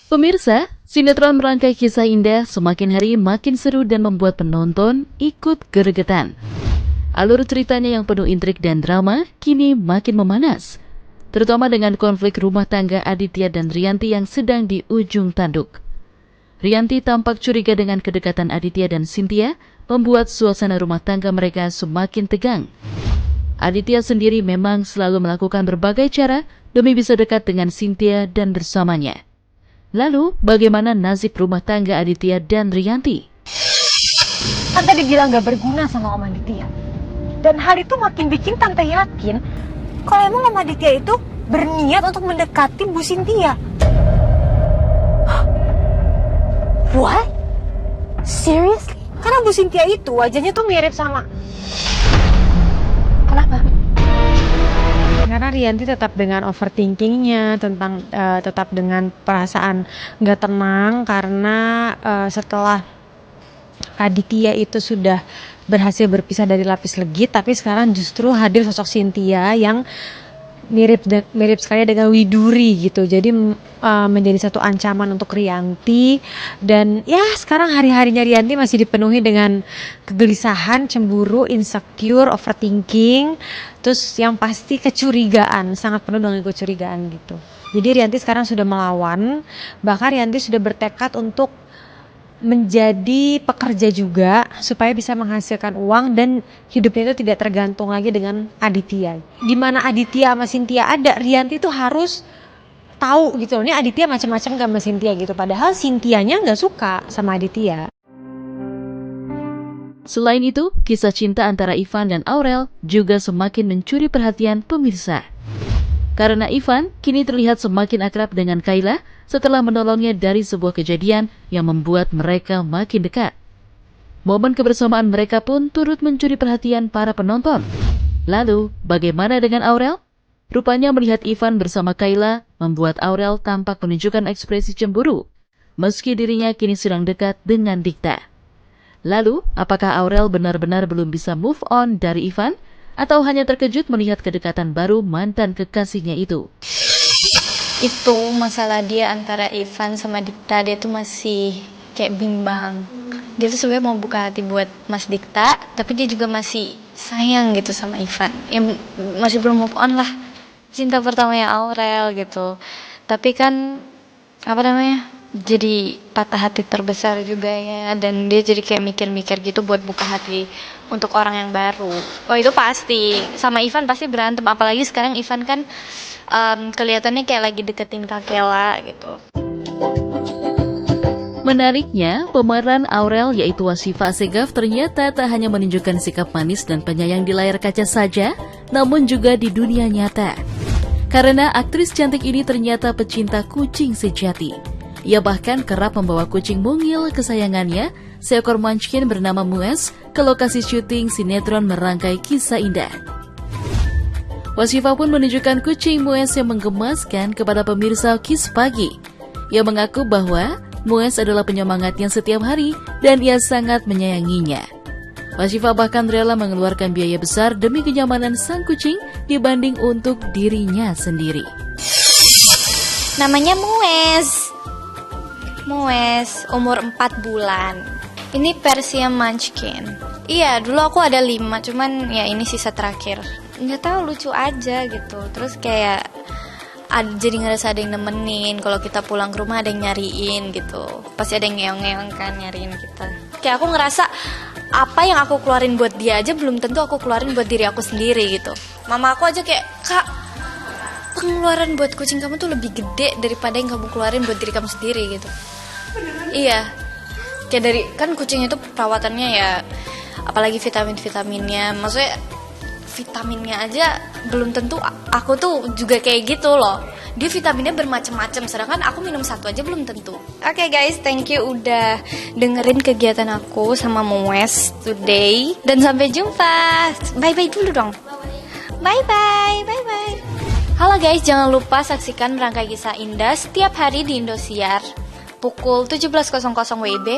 Pemirsa, sinetron merangkai kisah indah semakin hari makin seru dan membuat penonton ikut gregetan. Alur ceritanya yang penuh intrik dan drama kini makin memanas, terutama dengan konflik rumah tangga Aditya dan Rianti yang sedang di ujung tanduk. Rianti tampak curiga dengan kedekatan Aditya dan Cynthia, membuat suasana rumah tangga mereka semakin tegang. Aditya sendiri memang selalu melakukan berbagai cara demi bisa dekat dengan Cynthia dan bersamanya. Lalu, bagaimana nasib rumah tangga Aditya dan Rianti? Kan tadi bilang gak berguna sama Om Aditya. Dan hal itu makin bikin Tante yakin kalau emang Om Aditya itu berniat untuk mendekati Bu Cynthia. What? Seriously? Karena Bu Cynthia itu wajahnya tuh mirip sama... Kenapa? Karena Rianti tetap dengan overthinkingnya, tetap dengan perasaan nggak tenang karena setelah Aditya itu sudah berhasil berpisah dari lapis legit, tapi sekarang justru hadir sosok Cynthia yang mirip sekali dengan Widuri gitu. Jadi menjadi satu ancaman untuk Rianti, dan ya sekarang hari-harinya Rianti masih dipenuhi dengan kegelisahan, cemburu, insecure, overthinking, terus yang pasti kecurigaan, sangat penuh dengan kecurigaan gitu. Jadi Rianti sekarang sudah melawan, bahkan Rianti sudah bertekad untuk menjadi pekerja juga supaya bisa menghasilkan uang dan hidupnya itu tidak tergantung lagi dengan Aditya. Dimana Aditya sama Cynthia ada, Rianti tuh harus tahu gitu loh, ini Aditya macam-macam gak sama Cynthia gitu, padahal Cynthianya gak suka sama Aditya. Selain itu, kisah cinta antara Ivan dan Aurel juga semakin mencuri perhatian pemirsa. Karena Ivan kini terlihat semakin akrab dengan Kayla setelah menolongnya dari sebuah kejadian yang membuat mereka makin dekat. Momen kebersamaan mereka pun turut mencuri perhatian para penonton. Lalu, bagaimana dengan Aurel? Rupanya melihat Ivan bersama Kayla membuat Aurel tampak menunjukkan ekspresi cemburu, meski dirinya kini sedang dekat dengan Dikta. Lalu, apakah Aurel benar-benar belum bisa move on dari Ivan? Atau hanya terkejut melihat kedekatan baru mantan kekasihnya itu? Itu masalah dia antara Ivan sama Dikta, dia tuh masih kayak bimbang. Dia tuh sebenarnya mau buka hati buat Mas Dikta, tapi dia juga masih sayang gitu sama Ivan. Ya masih belum move on lah. Cinta pertamanya Aurel gitu. Tapi kan jadi patah hati terbesar juga ya, dan dia jadi kayak mikir-mikir gitu buat buka hati untuk orang yang baru. Oh itu pasti, sama Ivan pasti berantem, apalagi sekarang Ivan kan kelihatannya kayak lagi deketin Kakela gitu. Menariknya, pemeran Aurel yaitu Washifa Assegaf ternyata tak hanya menunjukkan sikap manis dan penyayang di layar kaca saja, namun juga di dunia nyata. Karena aktris cantik ini ternyata pecinta kucing sejati. Ia bahkan kerap membawa kucing mungil kesayangannya, seekor Munchkin bernama Mues, ke lokasi syuting sinetron merangkai kisah indah. Washifa pun menunjukkan kucing Mues yang menggemaskan kepada pemirsa Kiss Pagi. Ia mengaku bahwa Mues adalah penyemangatnya setiap hari dan ia sangat menyayanginya. Washifa bahkan rela mengeluarkan biaya besar demi kenyamanan sang kucing dibanding untuk dirinya sendiri. Namanya Mues, umur 4 bulan. Ini Persian Munchkin. Iya, dulu aku ada 5, cuman ya ini sisa terakhir. Nggak tahu, lucu aja gitu. Terus kayak jadi ngerasa ada yang nemenin. Kalau kita pulang ke rumah ada yang nyariin gitu. Pasti ada yang ngeong-ngeong kan nyariin kita. Kayak aku ngerasa apa yang aku keluarin buat dia aja belum tentu aku keluarin buat diri aku sendiri gitu. Mama aku aja kayak, "Kak, pengeluaran buat kucing kamu tuh lebih gede daripada yang kamu keluarin buat diri kamu sendiri gitu." Iya, kayak dari kan kucing itu perawatannya ya, apalagi vitaminnya, maksudnya vitaminnya aja belum tentu aku tuh juga kayak gitu loh. Dia vitaminnya bermacam-macam, sedangkan aku minum satu aja belum tentu. Oke guys, thank you udah dengerin kegiatan aku sama Mues today, dan sampai jumpa. Bye bye dulu dong. Bye bye. Halo guys, jangan lupa saksikan Merangkai Kisah Indah setiap hari di Indosiar pukul 17.00 WIB.